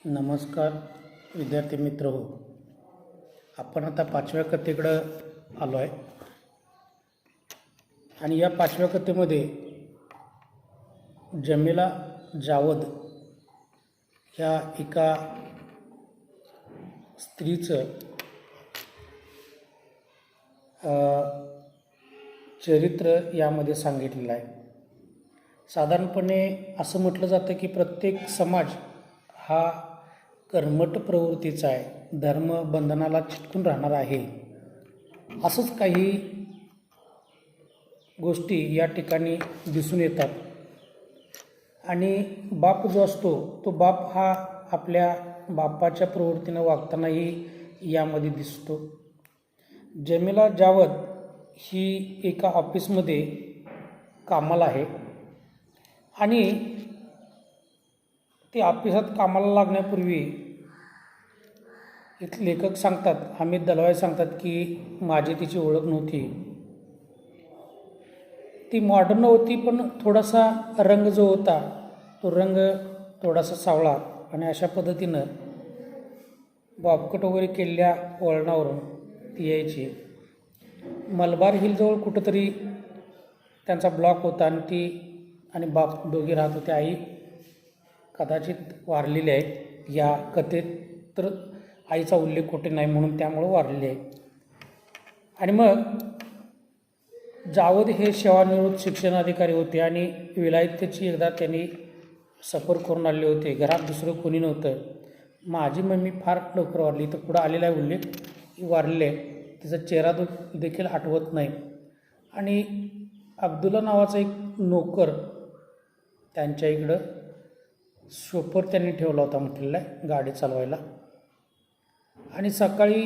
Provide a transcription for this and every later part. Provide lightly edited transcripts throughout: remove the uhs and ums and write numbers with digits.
नमस्कार विद्यार्थी मित्र हो. आपण आता 5व्या कथेकडं आलो आहे आणि या 5व्या कथेमध्ये जमीला जावद ह्या एका स्त्रीचं चरित्र यामध्ये सांगितलेलं आहे. साधारणपणे असं म्हटलं जातं की प्रत्येक समाज हा कर्मठ प्रवृत्तीचा आहे, धर्मबंधनाला चिटकून राहणार आहे. असंच काही गोष्टी या ठिकाणी दिसून येतात. आणि बाप जो असतो तो बाप हा आपल्या बापाच्या प्रवृत्तीनं वागतानाही यामध्ये दिसतो. जमीला जावद ही एका ऑफिसमध्ये कामाला आहे आणि ते ऑफिसात कामाला लागण्यापूर्वी इथले लेखक सांगतात, हमीद दलवाई सांगतात की माझी तिची ओळख नव्हती. ती मॉडर्न होती पण थोडासा रंग जो होता तो रंग थोडासा सावळा आणि अशा पद्धतीनं बॉबकट वगैरे केलेल्या वळणावरून ती यायची. मलबार हिलजवळ कुठंतरी त्यांचा ब्लॉक होता आणि ती आणि बाप दोघे राहत होते. आई कदाचित वारलेली आहे या कथेत, तर आईचा उल्लेख कुठे नाही म्हणून त्यामुळं वारलेली आहे. आणि मग जावद हे सेवानिवृत्त शिक्षण अधिकारी होते आणि विलायतेची एकदा त्यांनी सफर करून आले होते. घरात दुसरं कोणी नव्हतं. माझी मम्मी फार लवकर वारली, तर पुढं आलेला आहे उल्लेख, वारलेले आहे. तिचा चेहरा देखील आठवत नाही. आणि अब्दुल्ला नावाचा एक नोकर त्यांच्या इकडं शोफर त्यांनी ठेवला होता म्हटलेला आहे गाडी चालवायला. आणि सकाळी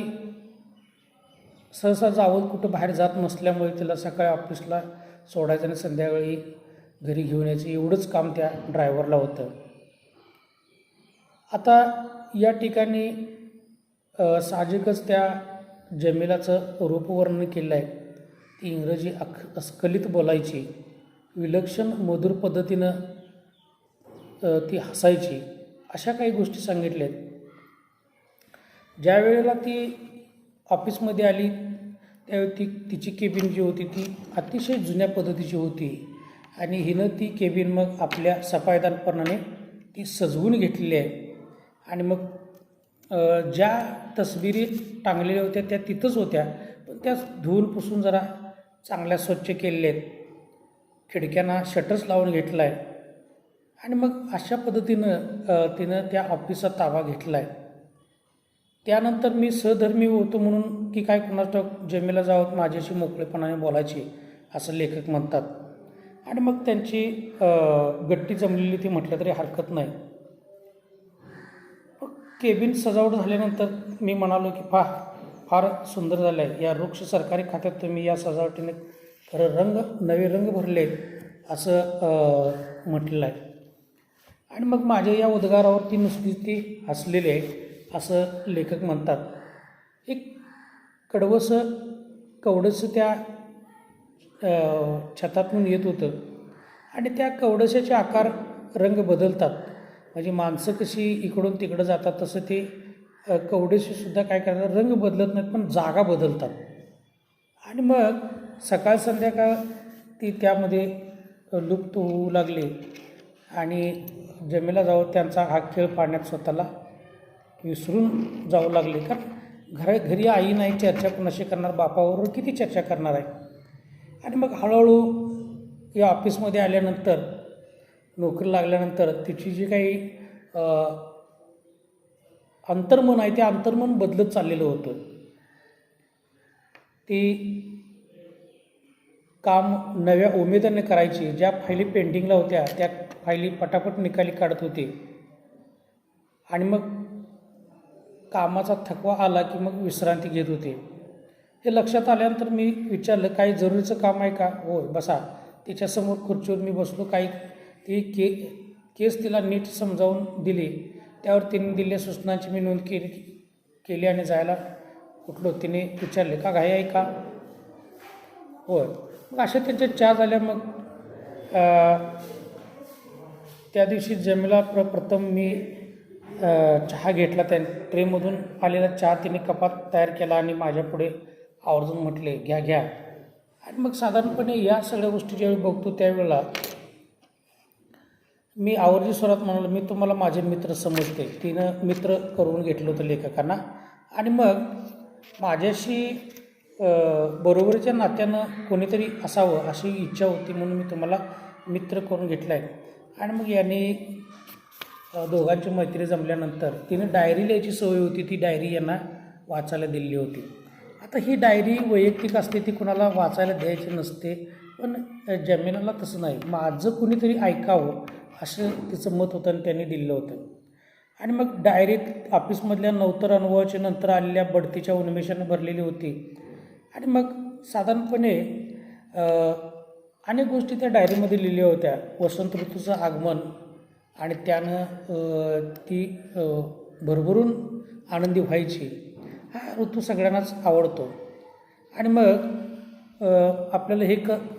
सहसा जावद कुठं बाहेर जात नसल्यामुळे तिला सकाळी ऑफिसला सोडायचं आणि संध्याकाळी घरी घेऊन यायचं एवढंच काम त्या ड्रायव्हरला होतं. आता या ठिकाणी साहजिकच त्या जमीलाचं रूपवर्णन केलं आहे. ती इंग्रजी अस्खलित बोलायची, विलक्षण मधुर पद्धतीनं ती हसायची, अशा काही गोष्टी सांगितल्या आहेत. ज्या वेळेला ती ऑफिसमध्ये आली त्यावेळी तिची केबिन जी होती ती अतिशय जुन्या पद्धतीची होती आणि हिनं ती केबिन मग आपल्या सफाईदारपणाने ती सजवून घेतलेली आहे. आणि मग ज्या तसबिरी टांगलेल्या होत्या त्या तिथंच होत्या, पण त्या धुवून पुसून जरा चांगल्या स्वच्छ केलेल्या आहेत. खिडक्यांना शटर्स लावून घेतला आहे आणि मग अशा पद्धतीनं तिनं त्या ऑफिसचा ताबा घेतला आहे. त्यानंतर मी सहधर्मी होतो म्हणून की काय कुणास ठाऊक जमीला जावद माझ्याशी मोकळेपणाने बोलायची असं लेखक म्हणतात. आणि मग त्यांची गट्टी जमलेली ती म्हटलं तरी हरकत नाही. केबिन सजावट झाल्यानंतर मी म्हणालो की फार सुंदर झालं आहे. या वृक्ष सरकारी खात्यात तुम्ही या सजावटीने खरं नवे रंग भरले असं म्हटलेलं आहे. आणि मग माझ्या या उद्गारावरती नुसती ती हसलेली आहे असं लेखक म्हणतात. एक कवडसं त्या छतातून येत होतं आणि त्या कवडशाचे आकार रंग बदलतात. म्हणजे माणसं कशी इकडून तिकडं जातात तसं ते कवडेशीसुद्धा काय करतात, रंग बदलत नाहीत पण जागा बदलतात. आणि मग सकाळ संध्याकाळ ती त्यामध्ये लुप्त होऊ लागली आणि जमीला जावद त्यांचा हा खेळ पाहण्यात स्वतःला विसरून जाऊ लागले. कारण घरी आई नाही, चर्चा कोणाशी करणार, बापाबरोबर किती चर्चा करणार आहे. आणि मग हळूहळू या ऑफिसमध्ये आल्यानंतर, नोकरी लागल्यानंतर तिची जी काही अंतर्मन आहे ते अंतर्मन बदलत चाललेलं होतं. ती काम नव्या उमेदीने करायची. ज्या फायली पेंडिंगला होत्या त्या फायली पटापट निकाली काढत होती. आणि मग कामाचा थकवा आला की मग विश्रांती घेत होते. हे लक्षात आल्यानंतर मी विचारलं, काही जरुरीचं काम आहे का? हो बसा. तिच्यासमोर खुर्चीवर मी बसलो. काही ती केस तिला नीट समजावून दिली. त्यावर तिने दिलेल्या सूचनांची मी नोंद केली आणि जायला उठलो. तिने विचारले, का घाई आहे का? होय. मग अशा त्यांच्या चहा झाल्या. मग त्या दिवशी जमीला प्रथम मी चहा घेतला. त्या ट्रेमधून आलेला चहा तिने कपात तयार केला आणि माझ्यापुढे आवर्जून म्हटले, घ्या घ्या. आणि मग साधारणपणे या सगळ्या गोष्टी ज्यावेळी बघतो त्यावेळेला मी आवर्जी स्वरात म्हणालो, मी तुम्हाला माझे मित्र समजते. तिनं मित्र करून घेतलं होतं लेखकांना. आणि मग माझ्याशी बरोबरीच्या नात्यानं कोणीतरी असावं अशी इच्छा होती, म्हणून मी तुम्हाला मित्र करून घेतला आहे. आणि मग यांनी दोघांची मैत्री जमल्यानंतर तिने डायरी लिहायची सवय होती. ती डायरी यांना वाचायला दिली होती. आता ही डायरी वैयक्तिक असते, ती कुणाला वाचायला द्यायची नसते. पण जमीनाला तसं नाही, माझं कुणीतरी ऐकावं असं तिचं मत होतं आणि त्यांनी दिलं होतं. आणि मग डायरीत ऑफिसमधल्या नवतर अनुभवाची नंतर आलेल्या बढतीच्या उन्मेषाने भरलेली होती. आणि मग साधारणपणे अनेक गोष्टी त्या डायरीमध्ये लिहिल्या होत्या. वसंत ऋतूचं आगमन आणि त्यानं ती भरभरून आनंदी व्हायची. हा ऋतू सगळ्यांनाच आवडतो. आणि मग आपल्याला हे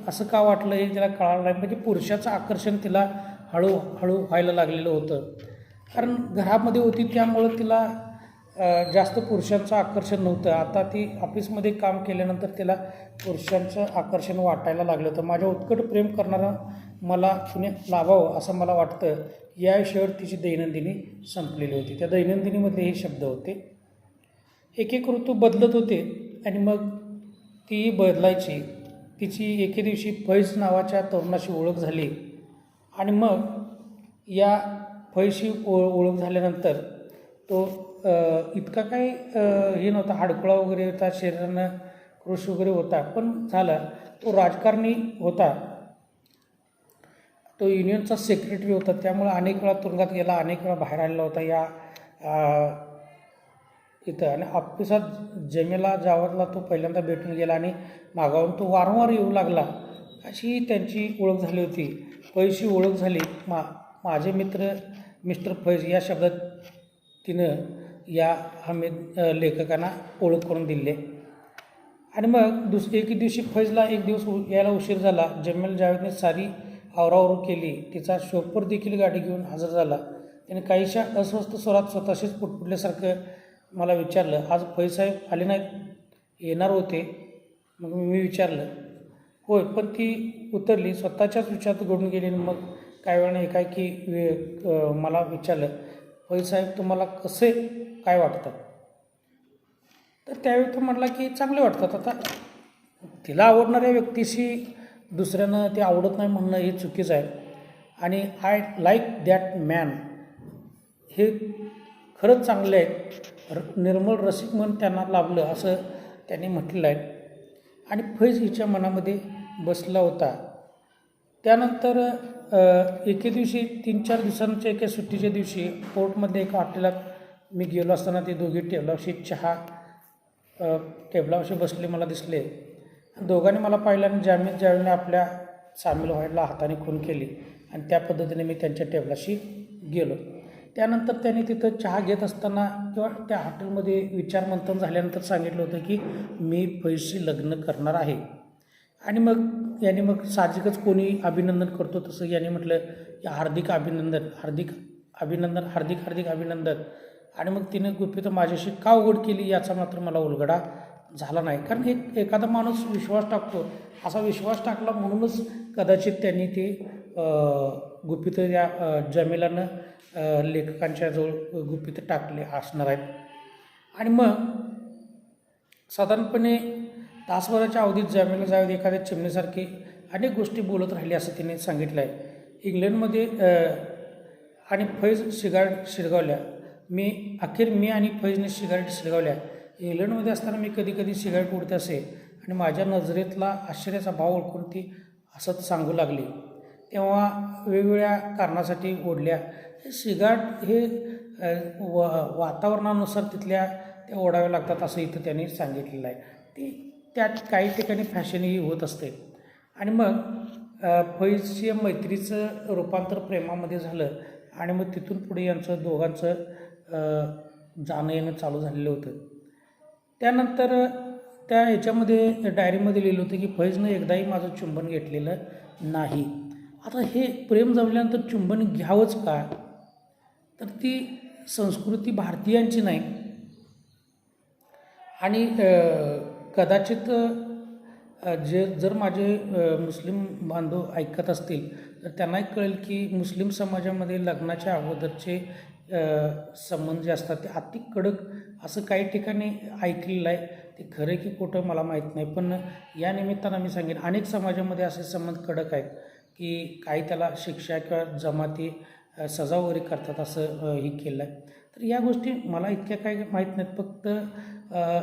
असं का वाटलं हे तिला कळालं नाही. म्हणजे पुरुषाचं आकर्षण तिला हळूहळू व्हायला लागलेलं होतं. कारण घरामध्ये होती त्यामुळं तिला जास्त पुरुषांचं आकर्षण नव्हतं. आता ती ऑफिसमध्ये काम केल्यानंतर तिला पुरुषांचं आकर्षण वाटायला लागलं होतं. माझ्या उत्कट प्रेम करणारं मला कुणी लाभावं असं मला वाटतं, या विषयावर तिची दैनंदिनी संपलेली होती. त्या दैनंदिनीमध्ये हे शब्द होते. एक एक ऋतू बदलत होते आणि मग ती बदलायची. तिची एके दिवशी फैज नावाच्या तरुणाशी ओळख झाली. आणि मग या फैजशी ओळख झाल्यानंतर तो इतका काही हे नव्हता, हाडकुळा वगैरे होता, शरीरानं कृष वगैरे होता, पण झाला तो राजकारणी होता. तो युनियनचा सेक्रेटरी होता. त्यामुळे अनेक वेळा तुरुंगात गेला, अनेक वेळा बाहेर आलेला होता या इथं. आणि ऑफिसात जमेला जावतला तो पहिल्यांदा भेटून गेला आणि मागावून तो वारंवार येऊ लागला. अशी त्यांची ओळख झाली होती. फैजशी ओळख झाली. माझे मित्र मिस्टर फैज या शब्दात तिनं या लेखकांना ओळख करून दिले. आणि मग एक दिवशी फैजला एक दिवस यायला उशीर झाला. जमेल जावेदने सारी आवरावरू केली. तिचा शोफर देखील गाडी घेऊन हजर झाला. त्याने काहीशा अस्वस्थ स्वरात स्वतःशीच पुटपुटल्यासारखं मला विचारलं, आज फैज साहेब आले नाहीत? येणार होते. मग मी विचारलं, होय, पण ती उतरली. स्वतःच्याच विचारात घडून गेली. मग काही वेळाने एकाएकी मला विचारलं, फैज साहेब तुम्हाला कसे काय वाटतात? तर त्यावेळी तो म्हटला की चांगले वाटतात. आता तिला आवडणाऱ्या व्यक्तीशी दुसऱ्यानं ते आवडत नाही म्हणणं हे चुकीचं आहे. आणि आय लाईक दॅट मॅन हे खरंच चांगले आहेत. निर्मळ रसिक मन त्यांना लाभलं असं त्यांनी म्हटलेलं आहे. आणि फैज हिच्या मनामध्ये बसला होता. त्यानंतर एके दिवशी 3-4 दिवसांच्या एका सुट्टीच्या दिवशी कोर्टमध्ये एका हॉटेलात मी गेलो असताना ते दोघे टेबलावशी बसले मला दिसले. दोघांनी मला पाहिलं आणि जावेदने आपल्या सामील व्हायला हाताने खून केली. आणि त्या पद्धतीने मी त्यांच्या टेबलाशी गेलो. त्यानंतर त्यांनी तिथं चहा घेत असताना किंवा त्या हॉटेलमध्ये विचारमंथन झाल्यानंतर सांगितलं होतं की मी फैजशी लग्न करणार आहे. आणि मग याने मग साहजिकच कोणी अभिनंदन करतो तसं याने म्हटलं की हार्दिक अभिनंदन, हार्दिक अभिनंदन, हार्दिक हार्दिक अभिनंदन. आणि मग तिने गुपित माझ्याशी का उघड केली याचा मात्र मला उलगडा झाला नाही. कारण एखादा माणूस विश्वास टाकतो, असा विश्वास टाकला म्हणूनच कदाचित त्यांनी ते गुपित या जमेलानं लेखकांच्या जवळ गुपित टाकले असणार आहेत. आणि मग साधारणपणे तासभराच्या अवधीत जमेला जावेद एखाद्या चिमणीसारखी अनेक गोष्टी बोलत राहिली असं तिने सांगितलं आहे. इंग्लंडमध्ये आणि फैज सिगारेट शिरगावल्या. मी आणि फैजने सिगारेट शिरगावल्या. इंग्लंडमध्ये असताना मी कधी सिगारेट उडते असे आणि माझ्या नजरेतला आश्चर्याचा भाव ओळखून ती हसत सांगू लागली. तेव्हा वेगवेगळ्या कारणासाठी ओढल्या. सिगारेट हे वातावरणानुसार तिथल्या त्या ओढाव्या लागतात असं इथं त्यांनी सांगितलेलं आहे. ती त्यात काही ठिकाणी फॅशनही होत असते. आणि मग फैजच्या मैत्रीचं रूपांतर प्रेमामध्ये झालं. आणि मग तिथून पुढे यांचं दोघांचं जाणं येणं चालू झालेलं होतं. त्यानंतर त्या ह्याच्यामध्ये डायरीमध्ये लिहिलं होतं की फैजनं एकदाही माझं चुंबन घेतलेलं नाही. आता हे प्रेम जमल्यानंतर चुंबन घ्यावंच का? तर ती संस्कृती भारतीयांची नाही आणि कदाचित जर माझे मुस्लिम बांधव ऐकत असतील तर त्यांनाही कळेल की मुस्लिम समाजामध्ये लग्नाच्या अगोदरचे संबंध जे असतात ते अति कडक असं काही ठिकाणी ऐकलेलं आहे. ते खरं की खोटं मला माहीत नाही, पण या निमित्तानं मी सांगेन अनेक समाजामध्ये असे संबंध कडक आहेत की काही त्याला शिक्षा किंवा जमाती सजा वगैरे करतात असं हे केलं आहे. तर या गोष्टी मला इतक्या काही माहीत नाहीत, फक्त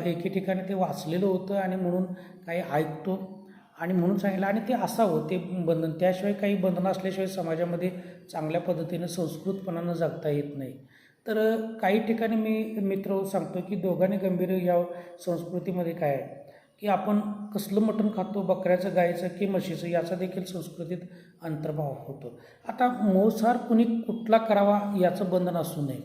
एके ठिकाणी ते वाचलेलं होतं आणि म्हणून काही ऐकतो आणि म्हणून सांगितलं आणि ते असावं ते बंधन. त्याशिवाय काही बंधनं असल्याशिवाय समाजामध्ये चांगल्या पद्धतीनं संस्कृतपणानं जगता येत नाही. तर काही ठिकाणी मी मित्र सांगतो की दोघांनी गंभीर या संस्कृतीमध्ये काय आहे की आपण कसलं मटण खातो, बकऱ्याचं, गायचं की म्हशीचं, याचा देखील संस्कृतीत अंतर्भाव होतो. आता मांसाहार कुणी कुठला करावा याचं बंधन असू नये,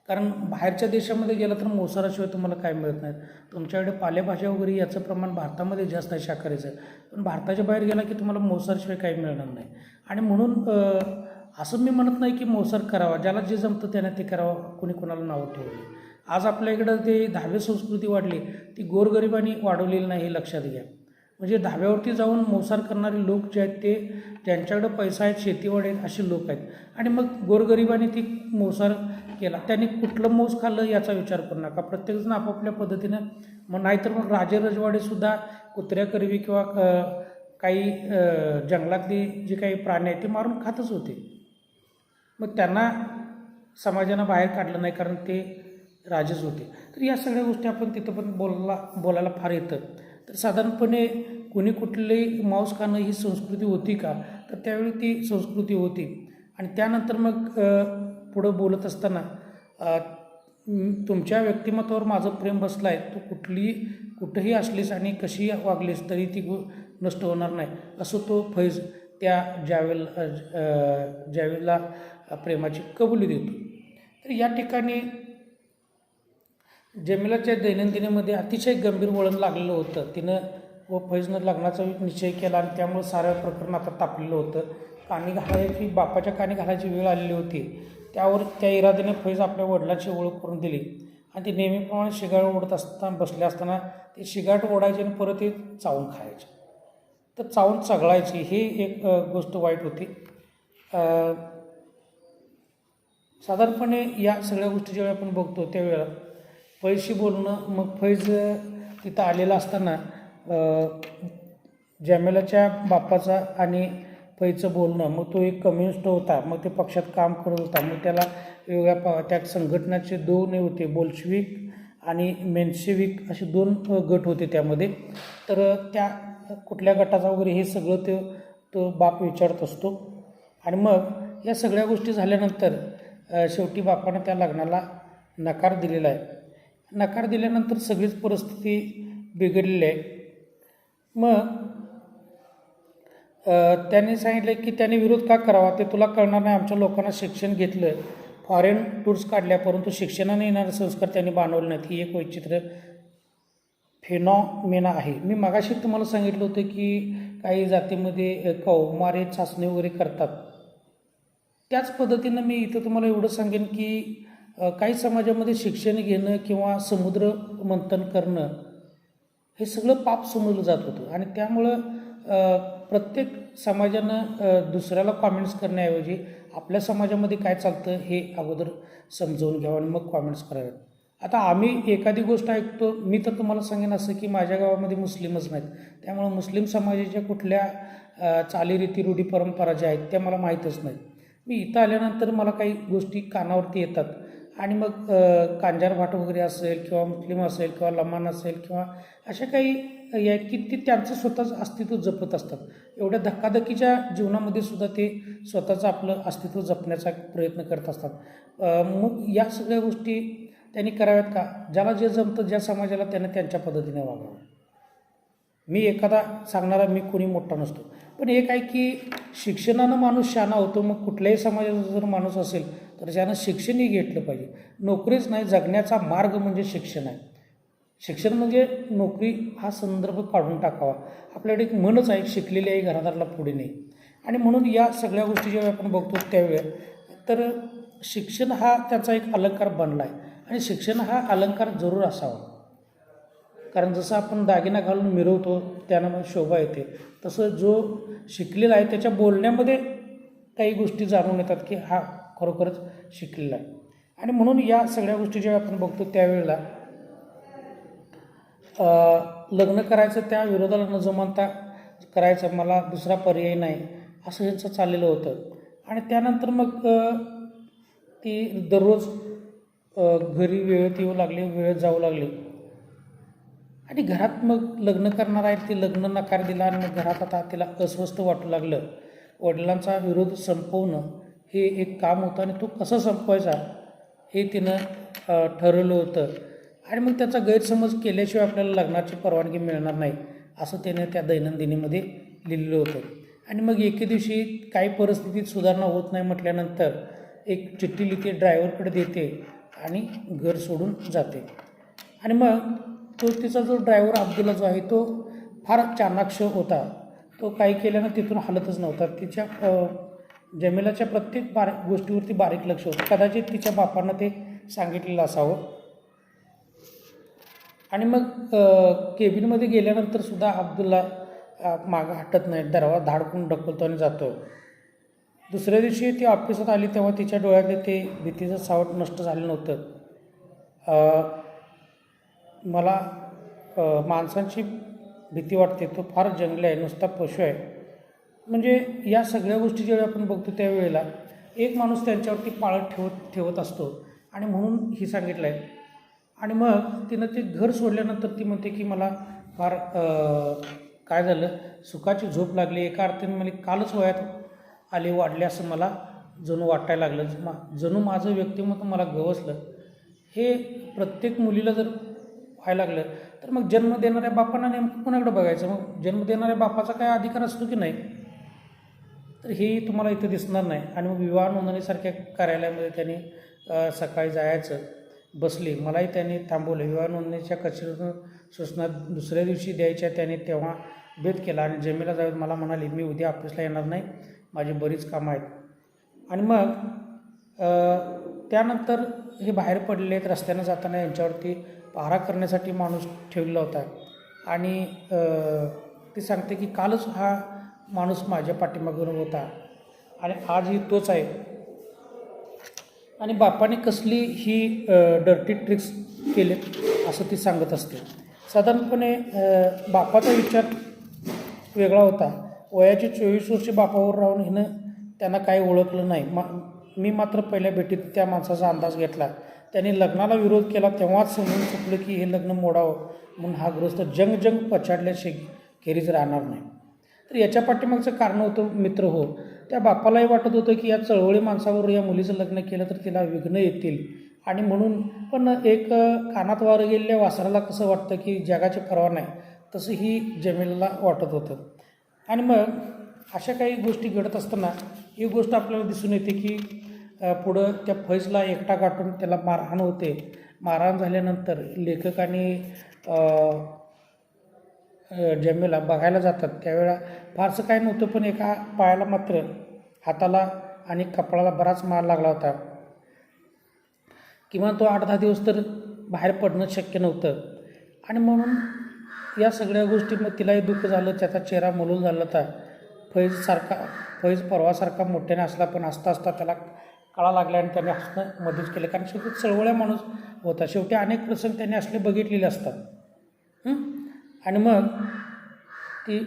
कारण बाहेरच्या देशामध्ये गेलं तर मांसाहाराशिवाय तुम्हाला काय मिळत नाही. तुमच्याकडे पालेभाज्या वगैरे याचं प्रमाण भारतामध्ये जास्त आहे शाकाहारीचं, पण भारताच्या बाहेर गेला की तुम्हाला मांसाहाराशिवाय काही मिळणार नाही. आणि म्हणून असं मी म्हणत नाही की मांसाहार करावा, ज्याला जे जमतं त्याने ते करावं, कोणी कोणाला नावं ठेवलं. आज आपल्या इकडं ते धाबे संस्कृती वाढली, ती गोरगरिबांनी वाढवलेली नाही हे लक्षात घ्या. म्हणजे धाब्यावरती जाऊन मांसाहार करणारे लोक जे आहेत ते ज्यांच्याकडं पैसा आहेत, शेतीवाडी आहेत असे लोक आहेत. आणि मग गोरगरिबांनी ती मांसाहार केला, त्यांनी कुठलं मांस खाल्लं याचा विचार करू नका. प्रत्येकजण आपापल्या पद्धतीनं मग नाहीतर मग राजे रजवाडेसुद्धा कुत्र्या करवी किंवा काही जंगलातली जी काही प्राणी आहेत ते मारून खातच होते. मग त्यांना समाजानं बाहेर काढलं नाही कारण ते राजेच होते. तर या सगळ्या गोष्टी आपण तिथं पण बोलायला फार येतं. तर साधारणपणे कोणी कुठलंही मांस खाणं ही संस्कृती होती का, तर त्यावेळी ती संस्कृती होती. आणि त्यानंतर मग पुढं बोलत असताना तुमच्या व्यक्तिमत्वावर माझं प्रेम बसलं आहे, तू कुठंही असलीस आणि कशी वागलीस तरी ती नष्ट होणार नाही, असं तो फैज त्या जावेदला प्रेमाची कबुली देतो. तर या ठिकाणी जमिलाच्या दैनंदिनीमध्ये अतिशय गंभीर वळण लागलेलं होतं. तिनं व फैजनं लग्नाचा निश्चय केला आणि त्यामुळे सारं प्रकरण आता तापलेलं होतं. बापाच्या कानी घालायची वेळ आलेली होती. त्यावर त्या इराद्याने फैज आपल्या वडिलांची ओळख करून दिली आणि ते नेहमीप्रमाणे शिगाळ ओढत बसले असताना ते शिगाट ओढायचे आणि परत ते चावून खायचे. तर चावून चघळायची ही एक गोष्ट वाईट होती. साधारणपणे या सगळ्या गोष्टी जेव्हा आपण बघतो त्यावेळेला फैजशी बोलणं, मग फैज तिथं आलेला असताना जमेलाच्या बापाचा आणि फैजचं बोलणं, मग तो एक कम्युनिस्ट होता, मग ते पक्षात काम करत होता. मग त्याला वेगवेगळ्या त्या संघटनाचे दोन होते, बोल्शेविक आणि मेन्शेविक असे दोन गट होते त्यामध्ये. तर त्या कुठल्या गटाचा वगैरे हे सगळं तो बाप विचारत असतो. आणि मग या सगळ्या गोष्टी झाल्यानंतर शेवटी बापानं त्या लग्नाला नकार दिलेला आहे. नकार दिल्यानंतर सगळीच परिस्थिती बिघडलेली आहे. मग त्यांनी सांगितलं की त्याने विरोध का करावा ते तुला कळणार नाही. आमच्या लोकांना शिक्षण घेतलं, फॉरेन टूर्स काढल्या, परंतु शिक्षणाने येणारे संस्कार त्यांनी बांधवले नाहीत. ही एक वैचित्र्य फेनॉमेना आहे. मी मगाशी तुम्हाला सांगितलं होतं की काही जातीमध्ये कौमारे चाचणी वगैरे करतात. त्याच पद्धतीनं मी इथं तुम्हाला एवढं सांगेन की काही समाजामध्ये शिक्षण घेणं किंवा समुद्र मंथन करणं हे सगळं पाप समजलं जात होतं. आणि त्यामुळं प्रत्येक समाजानं दुसऱ्याला कॉमेंट्स करण्याऐवजी आपल्या समाजामध्ये काय चालतं हे अगोदर समजावून घ्यावं आणि मग कॉमेंट्स करावेत. आता आम्ही एखादी गोष्ट ऐकतो, मी तर तुम्हाला सांगेन असं की माझ्या गावामध्ये मुस्लिमच नाहीत, त्यामुळं मुस्लिम समाजाच्या कुठल्या चालीरीती रूढी परंपरा ज्या आहेत त्या मला माहीतच नाहीत. मी इथं आल्यानंतर मला काही गोष्टी कानावरती येतात आणि मग कांजार भाट वगैरे असेल किंवा मुस्लिम असेल किंवा लमाण असेल किंवा अशा काही या की ते त्यांचं स्वतःचं अस्तित्व जपत असतात. एवढ्या धक्काधक्कीच्या जीवनामध्ये सुद्धा ते स्वतःचं आपलं अस्तित्व जपण्याचा प्रयत्न करत असतात. मग या सगळ्या गोष्टी त्यांनी कराव्यात का? ज्याला जे जमतं, ज्या समाजाला त्याने त्यांच्या पद्धतीने वागावं. मी एखादा सांगणारा मी कोणी मोठा नसतो, पण एक आहे की शिक्षणानं माणूस शहाणा होतो. मग कुठल्याही समाजाचा जर माणूस असेल तर त्यानं शिक्षणही घेतलं पाहिजे. नोकरीच नाही, जगण्याचा मार्ग म्हणजे शिक्षण आहे. शिक्षण म्हणजे नोकरी हा संदर्भ काढून टाकावा. आपल्याकडे एक म्हणच आहे, शिकलेली आई घरादाराला पुढे नाही. आणि म्हणून या सगळ्या गोष्टी जेव्हा आपण बघतो त्यावेळेस तर शिक्षण हा त्याचा एक अलंकार बनला आहे आणि शिक्षण हा अलंकार जरूर असावा. कारण जसं आपण दागिना घालून मिरवतो त्यानं शोभा येते, तसं जो शिकलेला आहे त्याच्या बोलण्यामध्ये काही गोष्टी जाणून येतात की हा खरोखरच शिकलेला आहे. आणि म्हणून या सगळ्या गोष्टी जेव्हा आपण बघतो त्यावेळेला लग्न करायचं त्या विरोधाला न जमता करायचं, मला दुसरा पर्याय नाही असं यांचं चाललेलं होतं. आणि त्यानंतर मग ती दररोज घरी वेळेत येऊ लागली, वेळेत जाऊ लागली आणि घरात मग लग्न करणार आहे ती लग्न नकार दिला आणि मग घरात आता तिला अस्वस्थ वाटू लागलं. वडिलांचा विरोध संपवणं हे एक काम होतं आणि तो कसं संपवायचा हे तिनं ठरवलं होतं. आणि मग त्याचा गैरसमज केल्याशिवाय आपल्याला लग्नाची परवानगी मिळणार नाही असं त्याने त्या दैनंदिनीमध्ये लिहिलेलं होतं. आणि मग एके दिवशी काही परिस्थितीत सुधारणा होत नाही म्हटल्यानंतर एक चिठ्ठी लिहिते, ड्रायव्हरकडे देते आणि घर सोडून जाते. आणि मग तो तिचा जो ड्रायव्हर अब्दुल्ला जो आहे तो फार चाणाक्ष होता. तो काही केल्यानं तिथून हलतच नव्हता. तिच्या जमिलाच्या प्रत्येक गोष्टीवरती बारीक लक्ष होतं. कदाचित तिच्या बापांना ते सांगितलेलं असावं. आणि मग केबिनमध्ये गेल्यानंतर सुद्धा अब्दुल्ला मागं हटत नाही, दरवाजा धाडकून ढकलतो आणि जातो. दुसऱ्या दिवशी ती ऑफिसात आली तेव्हा तिच्या डोळ्यातले ते भीतीचं सावट नष्ट झालं नव्हतं. मला माणसांची भीती वाटते, तो फार जंगली आहे, नुसता पशु आहे. म्हणजे या सगळ्या गोष्टी जेव्हा आपण बघतो त्यावेळेला एक माणूस त्यांच्यावरती पाळत ठेवत असतो आणि म्हणून ही सांगितलं आहे. आणि मग तिनं ते घर सोडल्यानंतर ती म्हणते की मला फार काय झालं, सुखाची झोप लागली. एका अर्थाने मला कालच वयात आले वाढले असं मला जणू वाटायला लागलं, जणू माझं व्यक्तिमत्व मला गवसलं. हे प्रत्येक मुलीला जर व्हायला लागलं तर मग जन्म देणाऱ्या बापांना नेमकं कोणाकडे बघायचं? मग जन्म देणाऱ्या बापाचा काय अधिकार असतो की नाही? तर हे तुम्हाला इथं दिसणार नाही. आणि मग विवाह नोंदणीसारख्या कार्यालयामध्ये त्यांनी सकाळी जायचं बसली. मलाही त्यांनी थांबवलं. विवाह नोंदणीच्या कचेरीतून सूचना दुसऱ्या दिवशी द्यायच्या त्याने तेव्हा भेद केला आणि जमेला जावेद मला म्हणाली, मी उद्या ऑफिसला येणार नाही, माझी बरीच कामं आहेत. आणि मग त्यानंतर हे बाहेर पडलेले आहेत, रस्त्यानं जाताना यांच्यावरती पहारा करण्यासाठी माणूस ठेवलेला होता. आणि ती सांगते की कालच हा माणूस माझ्या पाठीमागून होता आणि आजही तोच आहे. आणि बापाने कसली ही डर्टी ट्रिक्स केले असं ती सांगत असते. साधारणपणे बापाचा विचार वेगळा होता. वयाची 24 वर्षे बापावर राहून हिनं त्यांना काही ओळखलं नाही. मी मात्र पहिल्या भेटीत त्या माणसाचा अंदाज घेतला. त्याने लग्नाला विरोध केला तेव्हाच समजून चुकलं की हे लग्न मोडावं म्हणून हा गृहस्थ जंग पछाडल्याशी खेरीज राहणार नाही. तर याच्या पाठीमागचं कारण होतं मित्र हो, त्या बापालाही वाटत होतं की या चळवळी माणसावर या मुलीचं लग्न केलं तर तिला विघ्न येतील. आणि म्हणून पण एक कानात वारं गेलेल्या वासराला कसं वाटतं की जगाची पर्वा नाही, तसं ही जमेलाला वाटत होतं. आणि मग अशा काही गोष्टी घडत असताना एक गोष्ट आपल्याला दिसून येते की पुढं त्या फैजला एकटा गाठून त्याला मारहाण होते. मारहाण झाल्यानंतर लेखकाने जमेला बघायला जातात. त्यावेळेला फारसं काय नव्हतं, पण एका पायाला मात्र हाताला आणि कपाळाला बराच मार लागला होता. किमान तो 8-10 दिवस तर बाहेर पडणं शक्य नव्हतं. आणि म्हणून या सगळ्या गोष्टी मग तिलाही दुःख झालं, त्याचा चेहरा मलूल झाला होता. फैज परवासारखा मोठ्याने असला, पण असता त्याला कळा लागला आणि त्याने हसणं मध्येच केलं. कारण शेवटी चळवळ्या माणूस होता. शेवटी अनेक प्रसंग त्यांनी असले बघितलेले असतात. आणि मग ती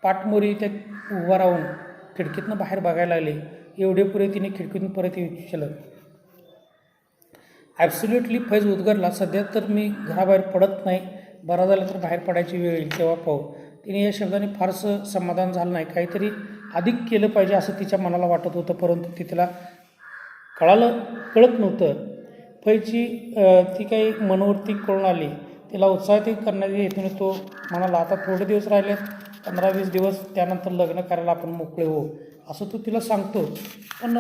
पाठमोरी त्या उभा राहून खिडकीतनं बाहेर बघायला लागली. एवढे पुरे तिने खिडकीतून परत येऊ केलं. ॲब्सोल्युटली फैज उद्गारला, सध्या तर मी घराबाहेर पडत नाही, बरा झाला तर बाहेर पडायची वेळ येईल तेव्हा पाहू. तिने या शब्दाने फारसं समाधान झालं नाही. काहीतरी अधिक केलं पाहिजे असं तिच्या मनाला वाटत होतं, परंतु ती तिला कळत नव्हतं. फैजची ती काही मनोवृत्ती कळून आली. तिला उत्साहित करण्याच्या हेतूने तो म्हणाला, आता थोडे दिवस राहिलेत, 15-20 दिवस, त्यानंतर लग्न करायला आपण मोकळे हो असं तो तिला सांगतो. पण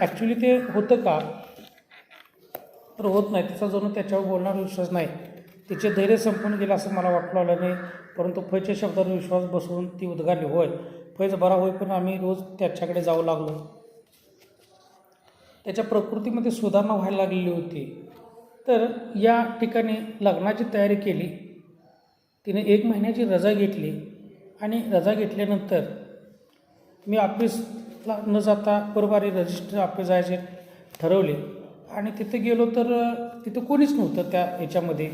ॲक्च्युली ते होतं का? तर होत नाही. तिचा जणू त्याच्यावर बोलणारा विश्वास नाही. तिचे धैर्य संपून गेलं असं मला वाटलं नाही. परंतु फैजच्या शब्दावर विश्वास बसवून ती उद्गारली, होय फैज बरा होईपर्यंत आम्ही रोज त्याच्याकडे जाऊ लागलो. त्याच्या प्रकृतीमध्ये सुधारणा व्हायला लागलेली होती. तर या ठिकाणी लग्नाची तयारी केली. तिने 1 महिन्याची रजा घेतली आणि रजा घेतल्यानंतर मी ऑफिसला न जाता बरोबर रजिस्टर ऑफिस जायचे ठरवले आणि तिथे गेलो तर तिथं कोणीच नव्हतं त्या ह्याच्यामध्ये.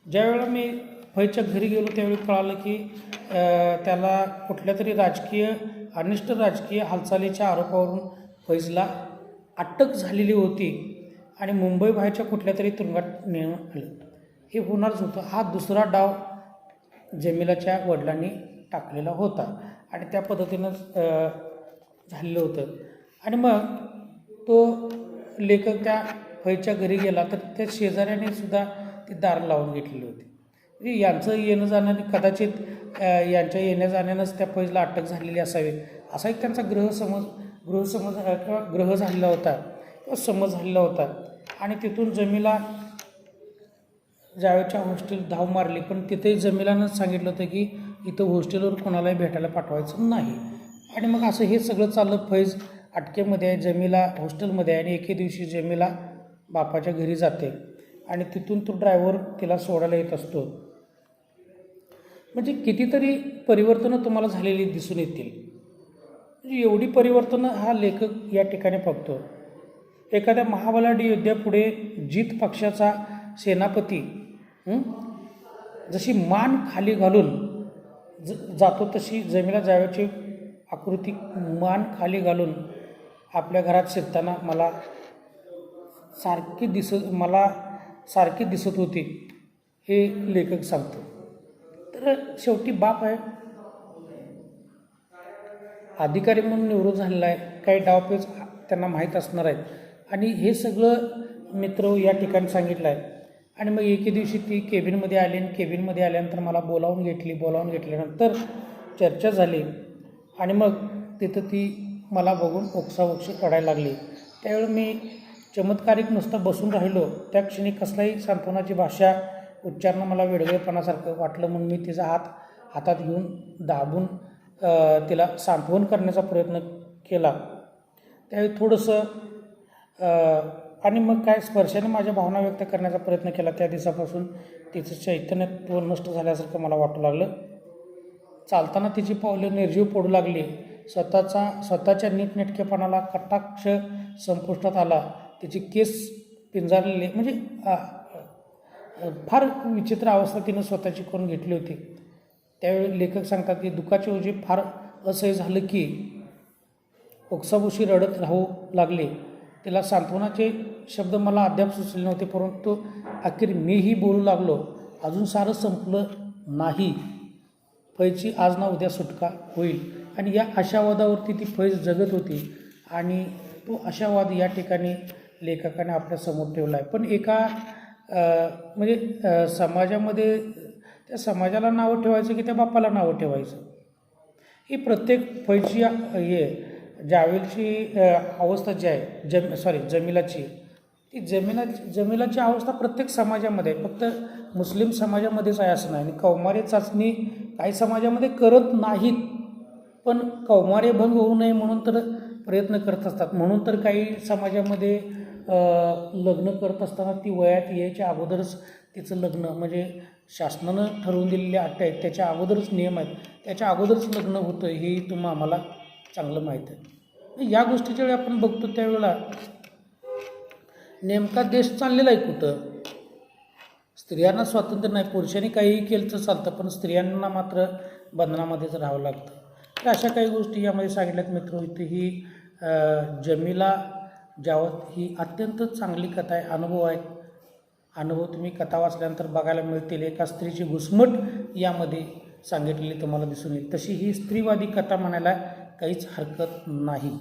ज्यावेळेला मी फैजच्या घरी गेलो त्यावेळी कळालं की त्याला कुठल्या तरी अनिष्ट राजकीय हालचालीच्या आरोपावरून फैजला अटक झालेली होती आणि मुंबई बाहेरच्या कुठल्या तरी तुरुंगात नेण्यात आलं. हे होणारच होतं. हा दुसरा डाव जमिलाच्या वडिलांनी टाकलेला होता आणि त्या पद्धतीनं झालेलं होतं. आणि मग तो लेखक त्या फैजच्या घरी गेला तर त्या शेजाऱ्याने सुद्धा ती दार लावून घेतलेली होती. म्हणजे यांचं येणं जाण्याने कदाचित यांच्या येण्या जाण्यानंच त्या फैजला अटक झालेली असावी असा एक त्यांचा ग्रह झालेला होता किंवा समज झालेला होता. आणि तिथून जमिला जावेदच्या हॉस्टेल धाव मारली. पण तिथे जमिलानं सांगितलं होतं की इथं हॉस्टेलवर कोणालाही भेटायला पाठवायचं नाही. आणि मग असं हे सगळं चाललं. फैज अटकेमध्ये आहे, जमिला हॉस्टेलमध्ये आहे आणि एके दिवशी जमिला बापाच्या घरी जाते आणि तिथून तो ड्रायव्हर तिला सोडायला येत असतो. म्हणजे कितीतरी परिवर्तनं तुम्हाला झालेली दिसून येतील. म्हणजे एवढी परिवर्तनं हा लेखक या ठिकाणी बघतो. एखाद्या महाबलाढ्य योद्ध्यापुढे जीत पक्षाचा सेनापती जशी मान खाली घालून जातो तशी जमिला जावेदची आकृती मान खाली घालून आपल्या घरात शिरताना मला सारखी दिसत होती हे लेखक सांगतो. तर शेवटी बाप आहे, अधिकारी म्हणून निवृत्त झालेला आहे, काही डावपेच त्यांना माहीत असणार आहेत आणि हे सगळं मित्र या ठिकाणी सांगितलं आहे. आणि मग एके दिवशी ती केबिनमध्ये आली आणि केबिनमध्ये आल्यानंतर मला बोलावून घेतल्यानंतर चर्चा झाली आणि मग तिथं ती मला बघून ओक्साबोक्शी रडायला लागली. त्यावेळी मी चमत्कारिक नुसतं बसून राहिलो. त्या क्षणी कसलाही सांत्वनाची भाषा उच्चारणं मला वेडवेपणासारखं वाटलं. म्हणून मी तिचा हातात घेऊन दाबून तिला सांत्वन करण्याचा प्रयत्न केला. त्यावेळी थोडंसं आणि मग काय स्पर्शाने माझ्या भावना व्यक्त करण्याचा प्रयत्न केला. त्या दिवसापासून तिचं चैतन्यत्व नष्ट झाल्यासारखं मला वाटू लागलं. चालताना तिची पावले निर्जीव पडू लागली. स्वतःच्या नीटनेटकेपणाला कटाक्ष संपुष्टात आला. तिचे केस पिंजारलेले म्हणजे फार विचित्र अवस्था तिनं स्वतःची करून घेतली होती. त्यावेळी लेखक सांगतात की दुःखाची ओझी फार असह्य झालं की ओक्साबोक्शी रडत राहू लागले. तिला सांत्वनाचे शब्द मला अद्याप सुचले नव्हते, परंतु अखेर मीही बोलू लागलो. अजून सारं संपलं नाही, फैजची आज ना उद्या सुटका होईल. आणि या आशावादावरती ती फैज जगत होती आणि तो आशावाद या ठिकाणी लेखकाने आपल्यासमोर ठेवला आहे. पण एका म्हणजे समाजामध्ये त्या समाजाला नावं ठेवायचं की त्या बापाला नावं ठेवायचं ही प्रत्येक फैजची जावेदची अवस्था जी आहे जमिलाची ती जमिलाची अवस्था प्रत्येक समाजामध्ये आहे. फक्त मुस्लिम समाजामध्येच आहे असं नाही. आणि कौमार्य चाचणी काही समाजामध्ये करत नाहीत, पण कौमार्य भंग होऊ नये म्हणून तर प्रयत्न करत असतात. म्हणून तर काही समाजामध्ये लग्न करत असताना ती वयात यायच्या अगोदरच तिचं लग्न म्हणजे शासनानं ठरवून दिलेल्या अटी आहेत त्याच्या अगोदरच नियम आहेत, त्याच्या अगोदरच लग्न होतं हे आम्हाला चांगलं माहीत आहे. या गोष्टी ज्यावेळी आपण बघतो त्यावेळेला नेमका देश चाललेला आहे कुठं? स्त्रियांना स्वातंत्र्य नाही, पुरुषांनी काहीही केलं तर चालतं, पण स्त्रियांना मात्र बंधनामध्येच राहावं लागतं. तर अशा काही गोष्टी यामध्ये सांगितल्यात मित्र. इथे ही जमिला जावेद ही अत्यंत चांगली कथा आहे, अनुभव आहेत. अनुभव तुम्ही कथा वाचल्यानंतर बघायला मिळतील. एका स्त्रीची घुसमट यामध्ये सांगितलेली तुम्हाला दिसून येईल. तशी ही स्त्रीवादी कथा म्हणायला काहीच हरकत नाही.